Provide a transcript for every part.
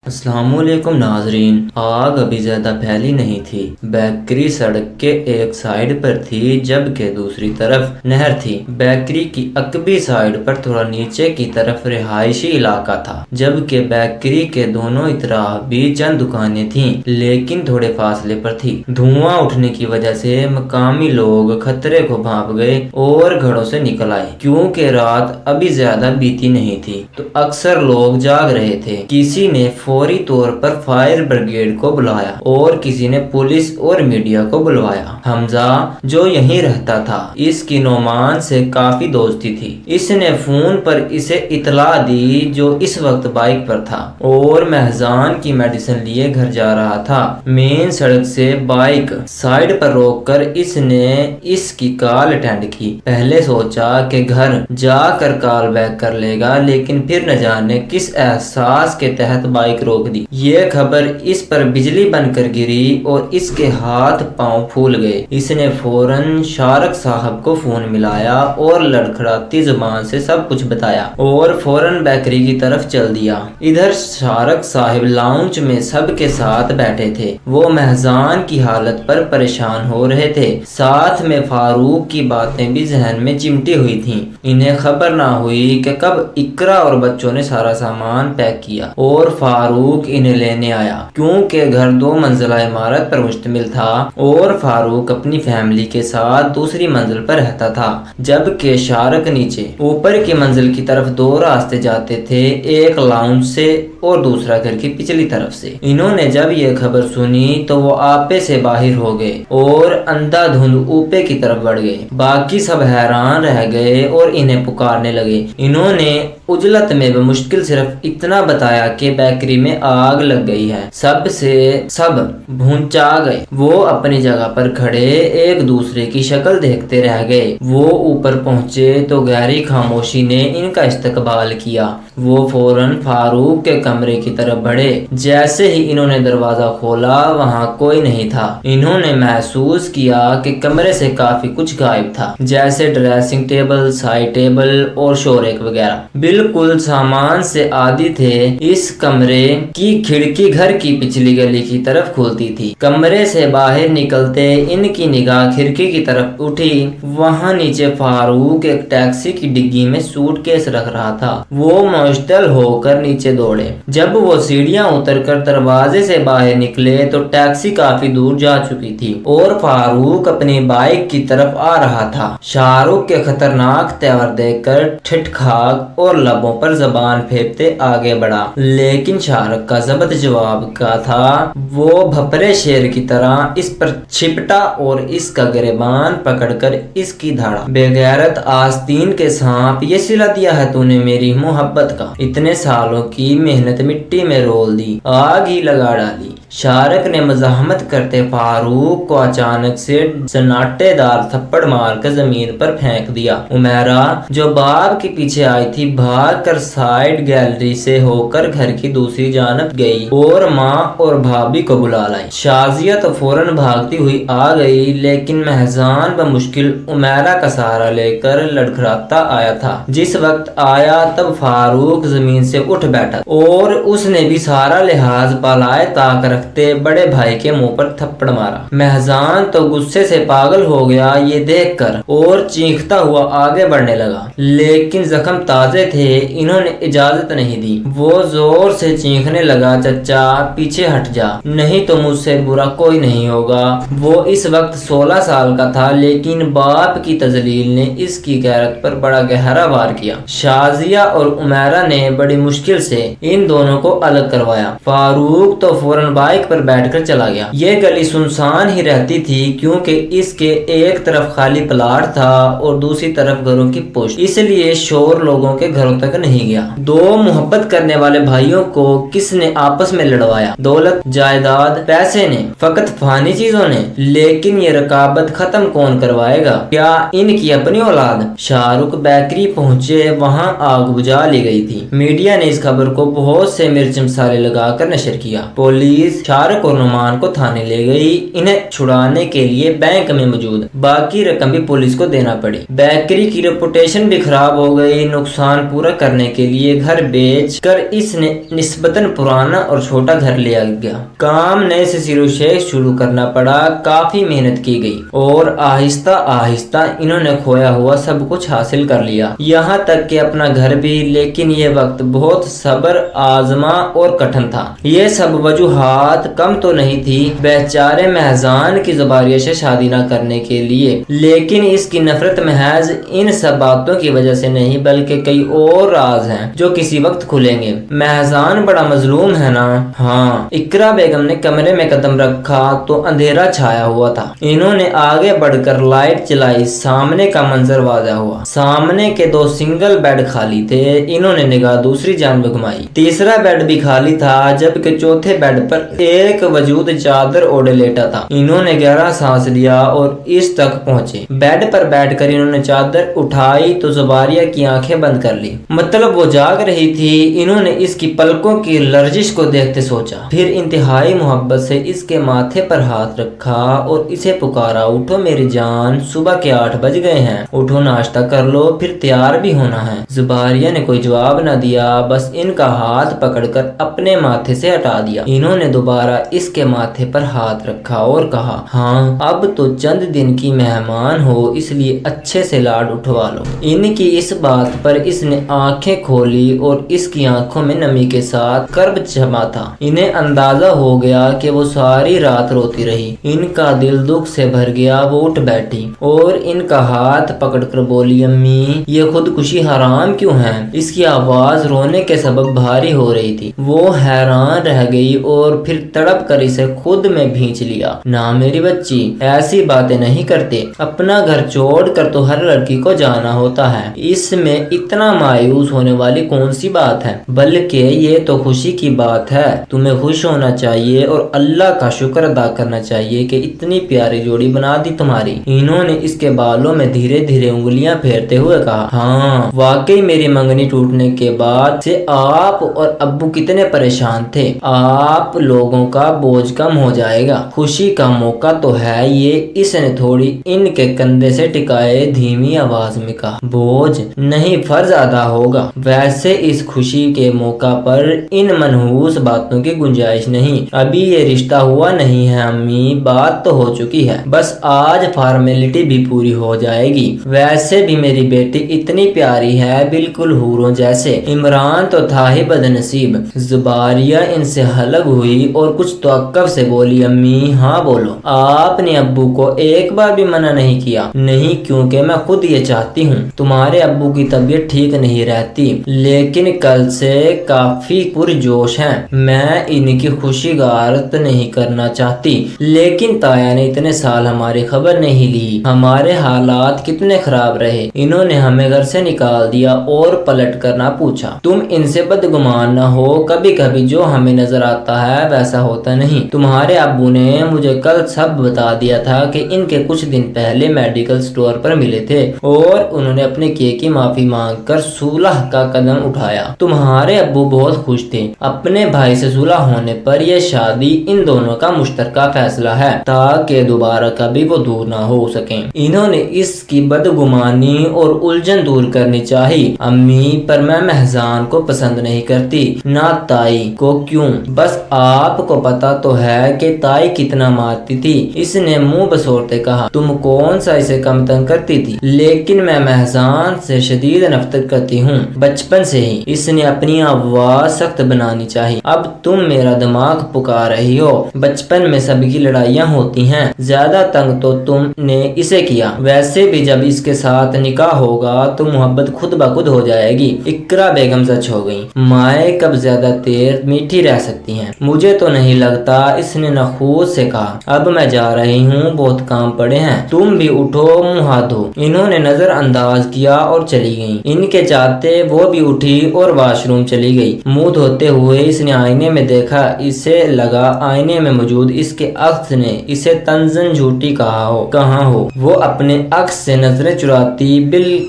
السلام علیکم ناظرین، آگ ابھی زیادہ پھیلی نہیں تھی۔ بیکری سڑک کے ایک سائیڈ پر تھی جبکہ دوسری طرف نہر تھی۔ بیکری کی عقبی سائیڈ پر تھوڑا نیچے کی طرف رہائشی علاقہ تھا جبکہ بیکری کے دونوں اطراف بھی چند دکانیں تھیں لیکن تھوڑے فاصلے پر تھی۔ دھواں اٹھنے کی وجہ سے مقامی لوگ خطرے کو بھانپ گئے اور گھروں سے نکل آئے۔ کیونکہ رات ابھی زیادہ بیتی نہیں تھی تو اکثر لوگ جاگ رہے تھے۔ کسی نے فوری طور پر فائر بریگیڈ کو بلایا اور کسی نے پولیس اور میڈیا کو بلوایا۔ حمزہ جو یہیں رہتا تھا، اس کی نعمان سے کافی دوستی تھی۔ اس نے فون پر اسے اطلاع دی جو اس وقت بائک پر تھا اور مہزان کی میڈیسن لیے گھر جا رہا تھا۔ مین سڑک سے بائک سائیڈ پر روک کر اس نے اس کی کال اٹینڈ کی۔ پہلے سوچا کہ گھر جا کر کال بیک کر لے گا لیکن پھر نہ جانے کس احساس کے تحت بائک روک دی۔ یہ خبر اس پر بجلی بن کر گری اور اس کے ہاتھ پاؤں پھول گئے۔ اس نے فوراً شارک صاحب کو فون ملایا اور لڑکھڑاتی زبان سے سب کچھ بتایا اور فوراً بیکری کی طرف چل دیا۔ ادھر شارک صاحب لاؤنج میں سب کے ساتھ بیٹھے تھے۔ وہ مہزان کی حالت پر پریشان ہو رہے تھے، ساتھ میں فاروق کی باتیں بھی ذہن میں چمٹی ہوئی تھیں۔ انہیں خبر نہ ہوئی کہ کب اقرا اور بچوں نے سارا سامان پیک کیا اور فاروق انہیں لینے آیا۔ کیونکہ گھر 2 منزلہ عمارت پر مشتمل تھا اور فاروق اپنی فیملی کے ساتھ دوسری منزل پر رہتا تھا جبکہ شارک نیچے اوپر کی منزل کی طرف 2 راستے جاتے تھے، ایک لاؤنج سے اور دوسرا گھر کی پچھلی طرف سے۔ انہوں نے جب یہ خبر سنی تو وہ آپے سے باہر ہو گئے اور اندھا دھند اوپے کی طرف بڑھ گئے۔ باقی سب حیران رہ گئے اور انہیں پکارنے لگے۔ انہوں نے عجلت میں بمشکل صرف اتنا بتایا کہ بیکری میں آگ لگ گئی ہے۔ سب بھونچا گئے۔ وہ اپنی جگہ پر کھڑے ایک دوسرے کی شکل دیکھتے رہ گئے۔ وہ اوپر پہنچے تو گہری خاموشی نے ان کا استقبال کیا۔ وہ فوراً فاروق کے کمرے کی طرف بڑھے۔ جیسے ہی انہوں نے دروازہ کھولا وہاں کوئی نہیں تھا۔ انہوں نے محسوس کیا کہ کمرے سے کافی کچھ غائب تھا، جیسے ڈریسنگ ٹیبل، سائڈ ٹیبل اور شوریک وغیرہ بالکل سامان سے عادی تھے۔ اس کمرے کی کھڑکی گھر کی پچھلی گلی کی طرف کھلتی تھی۔ کمرے سے باہر نکلتے ان کی نگاہ کھڑکی کی طرف اٹھی۔ وہاں نیچے فاروق ایک ٹیکسی کی ڈگی میں سوٹ کیس رکھ رہا تھا۔ وہ مشتعل ہو کر نیچے دوڑے۔ جب وہ سیڑھیاں اتر کر دروازے سے باہر نکلے تو ٹیکسی کافی دور جا چکی تھی اور فاروق اپنی بائک کی طرف آ رہا تھا۔ شاہ رخ کے خطرناک تیور دیکھ کر ٹھٹھکاگ اور لبوں پر زبان پھیرتے آگے بڑھا، لیکن شاہ رخ کا ضبط جواب کا تھا۔ وہ بھپرے شیر کی طرح اس پر چھپٹا اور اس کا گریبان پکڑ کر اس کی دھاڑا۔ بے غیرت آستین کے سانپ، یہ صلہ دیا ہے تو نے میری محبت کا، اتنے سالوں کی محنت مٹی میں رول دی، آگ ہی لگا ڈالی۔ شارک نے مزاحمت کرتے فاروق کو اچانک سے سناٹے دار تھپڑ مار کر زمین پر پھینک دیا۔ عمیرہ جو باپ کے پیچھے آئی تھی بھاگ کر سائیڈ گیلری سے ہو کر گھر کی دوسری جانب گئی اور ماں اور بھابھی کو بلا لائی۔ شازیہ تو فوراً بھاگتی ہوئی آ گئی لیکن مہزان بمشکل عمیرہ کا سہارا لے کر لڑکھڑاتا آیا تھا۔ جس وقت آیا تب فاروق زمین سے اٹھ بیٹھا اور اس نے بھی سارا لحاظ بالائے طاق رکھتے بڑے بھائی کے منہ پر تھپڑ مارا۔ مہزان تو غصے سے پاگل ہو گیا یہ دیکھ کر اور چیختا ہوا آگے بڑھنے لگا، لیکن زخم تازے تھے، انہوں نے اجازت نہیں دی۔ وہ زور سے چیخنے لگا، چچا پیچھے ہٹ جا، نہیں تو مجھ سے برا کوئی نہیں ہوگا۔ وہ اس وقت 16 سال کا تھا لیکن باپ کی تذلیل نے اس کی غیرت پر بڑا گہرا وار کیا۔ شازیہ اور عمیرہ نے بڑی مشکل سے ان دونوں کو الگ کروایا۔ فاروق تو فوراً بائک پر بیٹھ کر چلا گیا۔ یہ گلی سنسان ہی رہتی تھی کیونکہ اس کے ایک طرف خالی پلاٹ تھا اور دوسری طرف گھروں کی پشت، اس لیے شور لوگوں کے گھروں تک نہیں گیا۔ 2 محبت کرنے والے بھائیوں کو کس نے آپس میں لڑوایا؟ دولت، جائیداد، پیسے نے، فقط فانی چیزوں نے؟ لیکن یہ رقابت ختم کون کروائے گا؟ کیا ان کی اپنی اولاد؟ شاہ رخ بیکری پہنچے، وہاں آگ بجھا لی گئی تھی۔ میڈیا نے اس خبر کو بہت سے مرچ مسالے لگا کر نشر کیا۔ پولیس شاہ رخ اور نعمان کو تھانے لے گئی، انہیں چھڑانے کے لیے بینک میں موجود باقی رقم بھی پولیس کو دینا پڑی۔ بیکری کی ریپوٹیشن بھی خراب ہو گئی، نقصان پورا پورا کرنے کے لیے گھر بیچ کر اس نے نسبتاً پرانا اور چھوٹا گھر لیا گیا۔ کام نئے سے زیرو سے شروع کرنا پڑا، کافی محنت کی گئی اور آہستہ آہستہ انہوں نے کھویا ہوا سب کچھ حاصل کر لیا، یہاں تک کہ اپنا گھر بھی۔ لیکن یہ وقت بہت صبر آزما اور کٹھن تھا۔ یہ سب وجوہات کم تو نہیں تھی بیچارے مہزان کی زباریہ سے شادی نہ کرنے کے لیے، لیکن اس کی نفرت محض ان سب باتوں کی وجہ سے نہیں بلکہ کئی اور راز ہیں جو کسی وقت کھلیں گے۔ مہزان بڑا مظلوم ہے نا؟ ہاں۔ اقرا بیگم نے کمرے میں قدم رکھا تو اندھیرا چھایا ہوا تھا۔ انہوں نے آگے بڑھ کر لائٹ جلائی، سامنے کا منظر واضح ہوا۔ سامنے کے 2 سنگل بیڈ خالی تھے۔ انہوں نے نگاہ دوسری جانب گھمائی، تیسرا بیڈ بھی خالی تھا، جبکہ چوتھے بیڈ پر ایک وجود چادر اوڑھے لیٹا تھا۔ انہوں نے گہرا سانس لیا اور اس تک پہنچے۔ بیڈ پر بیٹھ کر انہوں نے چادر اٹھائی تو زباریہ کی آنکھیں بند کر لی، مطلب وہ جاگ رہی تھی۔ انہوں نے اس کی پلکوں کی لرزش کو دیکھتے سوچا، پھر انتہائی محبت سے اس کے ماتھے پر ہاتھ رکھا اور اسے پکارا، اٹھو میری جان، صبح کے 8 بج گئے ہیں، اٹھو ناشتہ کر لو، پھر تیار بھی ہونا ہے۔ زباریہ نے کوئی جواب نہ دیا، بس ان کا ہاتھ پکڑ کر اپنے ماتھے سے ہٹا دیا۔ انہوں نے دوبارہ اس کے ماتھے پر ہاتھ رکھا اور کہا، ہاں اب تو چند دن کی مہمان ہو، اس لیے اچھے سے لاڈ اٹھوا لو۔ ان کی اس بات پر اس نے آنکھیں کھولی اور اس کی آنکھوں میں نمی کے ساتھ کرب چھپا تھا۔ انہیں اندازہ ہو گیا کہ وہ ساری رات روتی رہی۔ ان کا دل دکھ سے بھر گیا، وہ اٹھ بیٹھی اور ان کا ہاتھ پکڑ کر بولی، امی یہ خودکشی حرام کیوں ہے؟ اس کی آواز رونے کے سبب بھاری ہو رہی تھی۔ وہ حیران رہ گئی اور پھر تڑپ کر اسے خود میں بھینچ لیا۔ نہ میری بچی، ایسی باتیں نہیں کرتے، اپنا گھر چھوڑ کر تو ہر لڑکی کو جانا ہوتا ہے، اس میں اتنا مایوس ہونے والی کون سی بات ہے؟ بلکہ یہ تو خوشی کی بات ہے، تمہیں خوش ہونا چاہیے اور اللہ کا شکر ادا کرنا چاہیے کہ اتنی پیاری جوڑی بنا دی تمہاری۔ انہوں نے اس کے بالوں میں دھیرے دھیرے انگلیاں پھیرتے ہوئے کہا، ہاں واقعی میری منگنی ٹوٹنے کے بعد سے آپ اور ابو کتنے پریشان تھے، آپ لوگوں کا بوجھ کم ہو جائے گا، خوشی کا موقع تو ہے یہ۔ اس نے تھوڑی ان کے کندھے سے ٹکائے دھیمی آواز میں کہا، بوجھ نہیں، فرض ادا ہوگا۔ ویسے اس خوشی کے موقع پر ان منحوس باتوں کی گنجائش نہیں، ابھی یہ رشتہ ہوا نہیں ہے امی، بات تو ہو چکی ہے، بس آج فارمیلٹی بھی پوری ہو جائے گی۔ ویسے بھی میری بیٹی اتنی پیاری ہے، بالکل حوروں جیسے، عمران تو تھا ہی بد نصیب۔ زباریہ ان سے ہلک ہوئی اور کچھ توقف سے بولی، امی ہاں بولو، آپ نے ابو کو ایک بار بھی منع نہیں کیا؟ نہیں، کیونکہ میں خود یہ چاہتی ہوں۔ تمہارے ابو کی طبیعت ٹھیک نہیں رہتی، لیکن کل سے کافی پرجوش ہیں، میں ان کی خوشی غارت نہیں کرنا چاہتی، لیکن تایا نے اتنے سال ہماری خبر نہیں لی، ہمارے حالات کتنے خراب رہے، انہوں نے ہمیں گھر سے نکال دیا اور پلٹ کر نہ پوچھا۔ تم ان سے بدگمان نہ ہو، کبھی کبھی جو ہمیں نظر آتا ہے ویسا ہوتا نہیں۔ تمہارے ابو نے مجھے کل سب بتا دیا تھا کہ ان کے کچھ دن پہلے میڈیکل سٹور پر ملے تھے اور انہوں نے اپنے کیے کی معافی مانگ کر صلح کا قدم اٹھایا۔ تمہارے ابو بہت خوش تھے، اپنے بھائی سے صلح ہونے پر یہ شادی ان دونوں کا مشترکہ فیصلہ ہے تاکہ دوبارہ کبھی وہ دور نہ ہو سکیں۔ انہوں نے اس کی بدگمانی اور الجھن دور کرنی چاہی، امی، پر میں مہزان کو پسند نہیں کرتی، نہ تائی کو۔ کیوں؟ بس آپ کو پتا تو ہے کہ تائی کتنا مارتی تھی۔ اس نے منہ بسورتے کہا، تم کون سا اسے کم تنگ کرتی تھی؟ لیکن میں مہزان سے شدید نفرت کرتی ہوں، بچپن سے ہی۔ اس نے اپنی آواز سخت بنانی چاہی، اب تم میرا دماغ پکار رہی ہو، بچپن میں سب کی لڑائیاں ہوتی ہیں، زیادہ تنگ تو تم نے اسے کیا، ویسے بھی جب اس کے ساتھ نکاح ہوگا تو محبت خود بخود ہو جائے گی۔ اقرا بیگم سچ ہو گئی، مائیں کب زیادہ دیر میٹھی رہ سکتی ہیں؟ مجھے تو نہیں لگتا، اس نے نخوت سے کہا، اب میں جا رہی ہوں، بہت کام پڑے ہیں، تم بھی اٹھو، منہ ہاتھ دھو۔ انہوں نے نظر انداز کیا اور چلی گئیں۔ ان کے چاہتے وہ بھی اٹھی اور واش روم چلی گئی۔ منہ دھوتے ہوئے اس نے آئینے میں دیکھا، اسے لگا آئینے میں موجود اس کے عکس نے اسے تنزن جھوٹی کہاں ہو۔ وہ اپنے عکس سے نظریں چراتی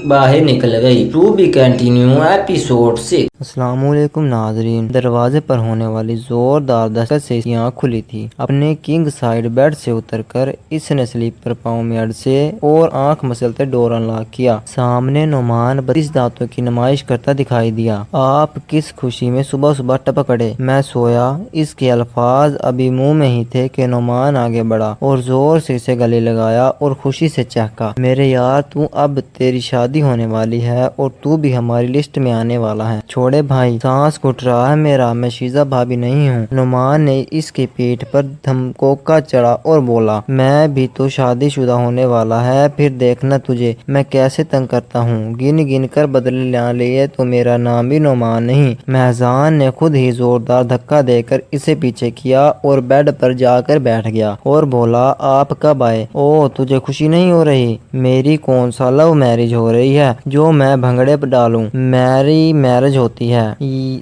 باہر نکل گئی۔ To be continue episode 6۔ السلام علیکم ناظرین، دروازے پر ہونے والی زوردار دستک سے کی آنکھ کھلی تھی۔ اپنے کنگ سائیڈ بیڈ سے اتر کر اس نے سلیپر پاؤں میں اڑسے اور آنکھ مسلتے ڈور انلاک کیا۔ سامنے نعمان 32 دانتوں کی نمائش کرتا دکھائی دیا۔ آپ کس خوشی میں صبح صبح ٹپک پڑے۔ میں سویا، اس کے الفاظ ابھی منہ میں ہی تھے کہ نعمان آگے بڑھا اور زور سے اسے گلے لگایا اور خوشی سے چہکا، میرے یار تو اب تیری شادی ہونے والی ہے اور تو بھی ہماری لسٹ میں آنے والا ہے۔ چھوڑے بھائی، سانس گھٹ رہا ہے میرا، میں شیزہ بھابی نہیں ہوں۔ نعمان نے اس کے پیٹ پر دھمکوکا چڑھا اور بولا، میں بھی تو شادی شدہ ہونے والا ہے، پھر دیکھنا تجھے میں کیسے تنگ کرتا ہوں۔ گن گن کر بدلے نہ لیے تو میرا نام بھی نعمان نہیں۔ مہذان نے خود ہی زوردار دھکا دے کر اسے پیچھے کیا اور بیڈ پر جا کر بیٹھ گیا اور بولا، آپ کب آئے؟ اوہ، تجھے خوشی نہیں ہو رہی؟ میری کون سا لو میرج ہو رہی ہے جو میں بھنگڑے ڈالوں؟ میری میرج ہوتی ہے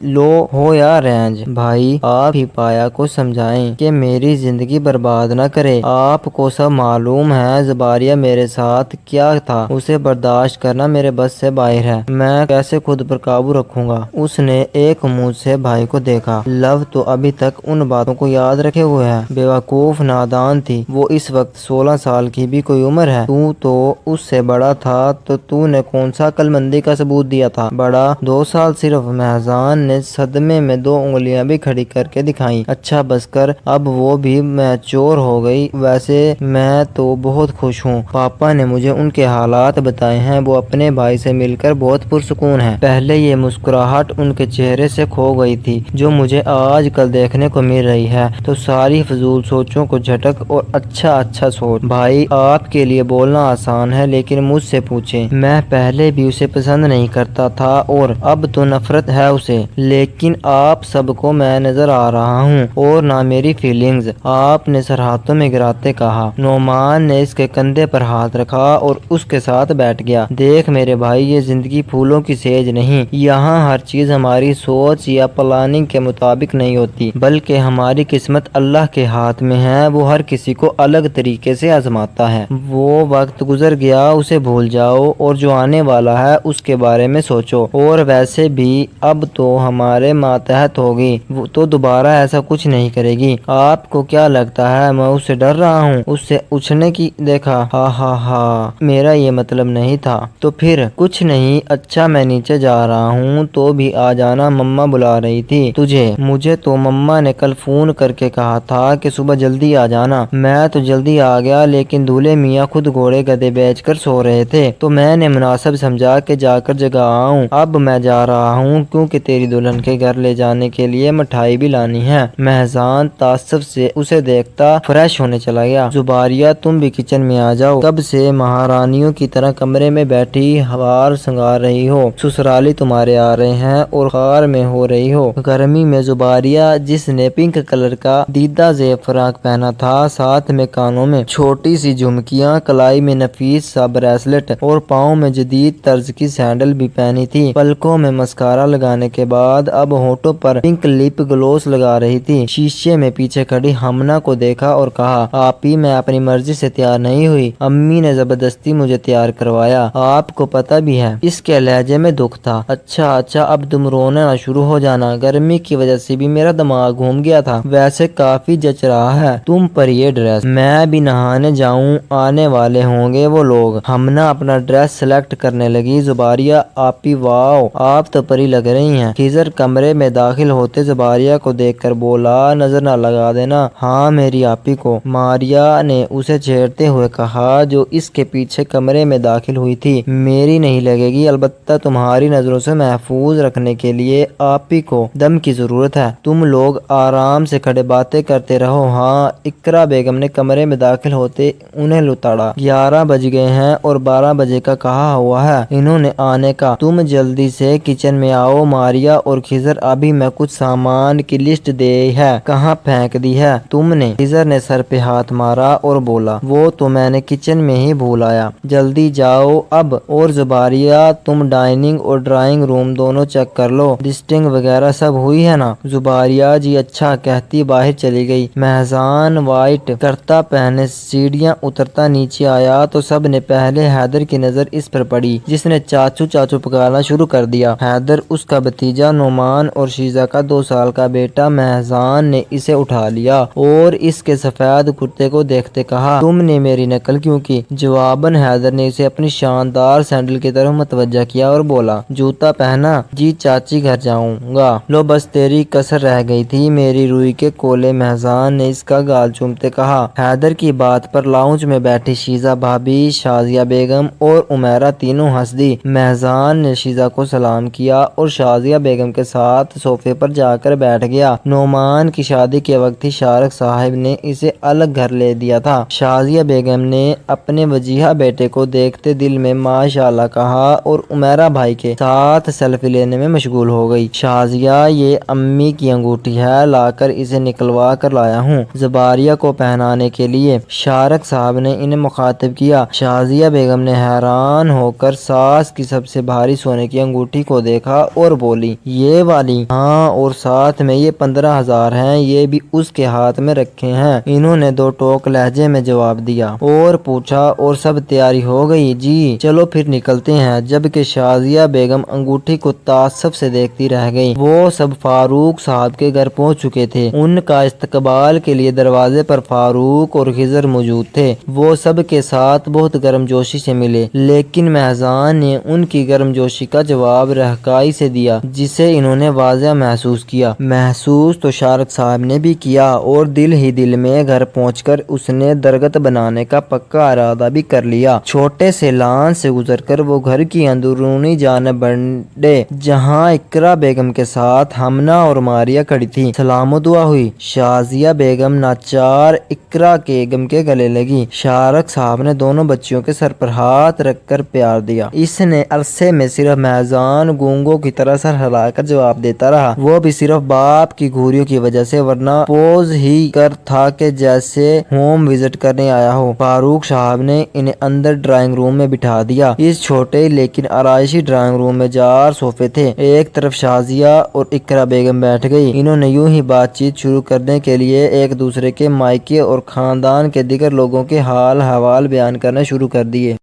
لو ہو یا رینج۔ بھائی، آپ ہی پایا کو سمجھائیں کہ میری زندگی برباد نہ کرے۔ آپ کو سب معلوم ہے زباریہ میرے ساتھ کیا تھا، اسے برداشت کرنا میرے بس سے باہر ہے۔ میں کیسے خود پر قابو رکھوں گا؟ اس نے ایک منہ سے بھائی کو دیکھا۔ لو تو ابھی تک ان باتوں کو یاد رکھے ہوئے ہے، بیوقوف نادان تھی وہ، اس وقت 16 سال کی بھی کوئی عمر ہے۔ تو اس سے بڑا تھا تو نے کون سا عقل مندی کا ثبوت دیا تھا؟ بڑا 2 سال صرف۔ مہذان نے صدمے میں 2 انگلیاں بھی کھڑی کر کے دکھائیں۔ اچھا بس کر، اب وہ بھی میچور ہو گئی۔ ویسے میں تو بہت خوش ہوں، پاپا نے مجھے ان کے حالات بتائے ہیں، وہ اپنے بھائی سے مل کر بہت پرسکون ہیں۔ پہلے یہ مسکراہٹ ان کے چہرے سے کھو گئی تھی جو مجھے آج کل دیکھنے کو مل رہی ہے، تو ساری فضول سوچوں کو جھٹک اور اچھا سوچ۔ بھائی، آپ کے لیے بولنا آسان ہے لیکن مجھ سے پوچھیں، میں پہلے بھی اسے پسند نہیں کرتا تھا اور اب تو نفرت ہے اسے، لیکن آپ سب کو میں نظر آ رہا ہوں اور نہ میری فیلنگز، آپ نے سر ہاتھوں میں گراتے کہا۔ نعمان نے اس کے کندھے پر ہاتھ رکھا اور اس کے ساتھ بیٹھ گیا۔ دیکھ میرے بھائی، یہ زندگی پھولوں کی سیج نہیں، یہاں ہر چیز ہماری سوچ یا پلاننگ کے مطابق نہیں ہوتی، بلکہ ہماری قسمت اللہ کے ہاتھ میں ہے، وہ ہر کسی کو الگ طریقے سے آزماتا ہے۔ وہ وقت گزر گیا، اسے بھول جاؤ اور جو آنے والا ہے اس کے بارے میں سوچو، اور ویسے بھی اب تو ہمارے ماتحت ہوگی تو دوبارہ ایسا کچھ نہیں کرے گی۔ آپ کو کیا لگتا ہے میں اس سے ڈر رہا ہوں؟ اس سے اچھنے کی دیکھا، ہا میرا یہ مطلب نہیں تھا۔ تو پھر کچھ نہیں، اچھا میں نیچے جا رہا ہوں تو بھی آ جانا، مما بلا رہی تھی تجھے۔ مجھے تو مما نے کل فون کر کے کہا تھا کہ صبح جلدی آ جانا، میں تو جلدی آ گیا لیکن دولہے میاں خود گھوڑے گدھے بیچ کر سو رہے تھے تو میں نے مناسب سمجھا کہ جا کر جگا آؤں۔ اب میں جا رہا ہوں کیونکہ تیری دلہن کے گھر لے جانے کے لیے مٹھائی بھی لانی ہے۔ مہذان تعصب سے اسے دیکھتا فریش ہونے چلا گیا۔ زباریہ، تم بھی کچن میں آ جاؤ، کب سے مہارانیوں کی طرح کمرے میں بیٹھی ہار سنگار رہی ہو؟ سسرالی تمہارے آ رہے ہیں اور خار میں ہو رہی ہو۔ گرمی میں زباریہ، جس نے پنک کلر کا دیدہ زیب فراق پہنا تھا، ساتھ میں کانوں میں چھوٹی سی جھمکیاں، کلائی میں نفیس سا بریسلٹ اور پاؤں میں جدید طرز کی سینڈل بھی پہنی تھی، پلکوں میں مسکارا لگانے کے بعد اب ہونٹوں پر پنک لپ گلوس لگا رہی تھی۔ شیشے میں پیچھے کھڑی ہمنا کو دیکھا اور کہا، آپی میں اپنی مرضی سے تیار نہیں ہوئی، امی نے زبردستی مجھے تیار کروایا، آپ کو پتہ بھی ہے۔ اس کے لہجے میں دکھ تھا۔ اچھا اب تم رونا نہ شروع ہو جانا، گرمی کی وجہ سے بھی میرا دماغ گھوم گیا تھا، ویسے کافی جچ رہا ہے تم پر یہ ڈریس، میں بھی نہانے جاؤں، آنے والے ہوں گے وہ لوگ۔ ہمنا اپنا ڈریس سلیکٹ کرنے لگی۔ زباریہ، آپی واو، آپ تو پری لگ رہی ہیں۔ خضر کمرے میں داخل ہوتے زباریہ کو دیکھ کر بولا، نظر نہ لگا دینا ہاں میری آپی کو۔ ماریا نے اسے چھیڑتے ہوئے کہا جو اس کے پیچھے کمرے میں داخل ہوئی تھی، میری نہیں لگے گی، البتہ تمہاری نظروں سے محفوظ رکھنے کے لیے آپی کو دم کی ضرورت ہے، تم لوگ آرام سے کھڑے باتیں کرتے رہو۔ ہاں، اقرا بیگم نے کمرے میں داخل ہوتے انہیں لتاڑا، 11 بج گئے ہیں اور 12 بجے کا کہا ہوا ہے انہوں نے آنے کا، تم جلدی سے کچن میں آؤ۔ ماریا اور خضر، ابھی میں کچھ سامان کی لسٹ دے ہے، کہاں پھینک دی ہے تم نے؟ خضر نے سر پہ ہاتھ مارا اور بولا، وہ تو میں نے کچن میں ہی بھول آیا، جلدی جاؤ اب۔ اور زباریہ، تم ڈائننگ اور ڈرائنگ روم دونوں چیک کر لو، ڈسٹنگ وغیرہ سب ہوئی ہے نا؟ زباریہ، جی اچھا کہتی باہر چلی گئی۔ مہذان وائٹ کرتا پہنے سیڑھیاں اترتا نیچے آیا تو سب نے پہلے حیدر کی نظر اس پر پڑی، جس نے چاچو چاچو پکارنا شروع کر دیا۔ حیدر اس کا بھتیجا نعمان اور شیزہ کا 2 سال کا بیٹا مہزان نے اسے اٹھا لیا اور اس کے سفید کرتے کو دیکھتے کہا، تم نے میری نقل کیوں کی؟ جواباً حیدر نے اسے اپنی شاندار سینڈل کی طرف متوجہ کیا اور بولا، جوتا پہنا؟ جی چاچی گھر جاؤں گا، لو بس تیری کسر رہ گئی تھی میری روئی کے کولے۔ مہزان نے اس کا گال چومتے کہا۔ حیدر کی بات پر لاؤنج میں بیٹھی شیزہ بھابی، شازیہ بیگم اور عمیرہ تینوں ہنس دی۔ مہزان نے شیزہ کو سلام کیا اور شازیہ بیگم کے ساتھ صوفے پر جا کر بیٹھ گیا۔ نعمان کی شادی کے وقت ہی شارق صاحب نے اسے الگ گھر لے دیا تھا۔ شازیہ بیگم نے اپنے وجیہہ بیٹے کو دیکھتے دل میں ماشاءاللہ کہا اور عمیرہ بھائی کے ساتھ سیلفی لینے میں مشغول ہو گئی۔ شازیہ، یہ امی کی انگوٹھی ہے، لا کر اسے نکلوا کر لایا ہوں زباریہ کو پہنانے کے لیے، شارق صاحب نے انہیں مخاطب کیا۔ شازیہ بیگم نے حیران ہو کر ساس کی سب سے بھاری سونے کی انگوٹھی کو دیکھا اور بولی، یہ والی؟ ہاں، اور ساتھ میں یہ 15,000 ہیں، یہ بھی اس کے ہاتھ میں رکھے ہیں۔ انہوں نے 2 ٹوک لہجے میں جواب دیا اور پوچھا، اور سب تیاری ہو گئی؟ جی چلو پھر نکلتے ہیں، جبکہ شازیہ بیگم انگوٹھی کو تعصب سے دیکھتی رہ گئی۔ وہ سب فاروق صاحب کے گھر پہنچ چکے تھے۔ ان کا استقبال کے لیے دروازے پر فاروق اور خضر موجود تھے۔ وہ سب کے ساتھ بہت گرم جوشی سے ملے، لیکن مہزان نے ان کی گرم جوشی کا جواب رہکائی سے دیا، جسے انہوں نے واضح محسوس کیا۔ محسوس تو شارق صاحب نے بھی کیا اور دل ہی دل میں گھر پہنچ کر اس نے درگت بنانے کا پکا ارادہ بھی کر لیا۔ چھوٹے سے لان سے گزر کر وہ گھر کی اندرونی جانب بڑھے، جہاں اقرا بیگم کے ساتھ ہمنہ اور ماریہ کھڑی تھی۔ سلام و دعا ہوئی۔ شازیہ بیگم ناچار اقرا بیگم کے گلے لگی۔ شارق صاحب نے دونوں بچیوں کے سر پر ہاتھ رکھ کر پیار دیا۔ اس نے عرصے میں صرف مہزان گونگوں کی طرح سر ہلا کر جواب دیتا رہا، وہ بھی صرف باپ کی گھوریوں کی وجہ سے، ورنہ پوز ہی کر تھا کہ جیسے ہوم وزٹ کرنے آیا ہو۔ فاروق صاحب نے انہیں اندر ڈرائنگ روم میں بٹھا دیا۔ اس چھوٹے لیکن آرائشی ڈرائنگ روم میں 4 صوفے تھے۔ ایک طرف شازیہ اور اقرا بیگم بیٹھ گئی۔ انہوں نے یوں ہی بات چیت شروع کرنے کے لیے ایک دوسرے کے مائکے اور خاندان کے دیگر لوگوں کے حال احوال بیان کرنا شروع کر دیے۔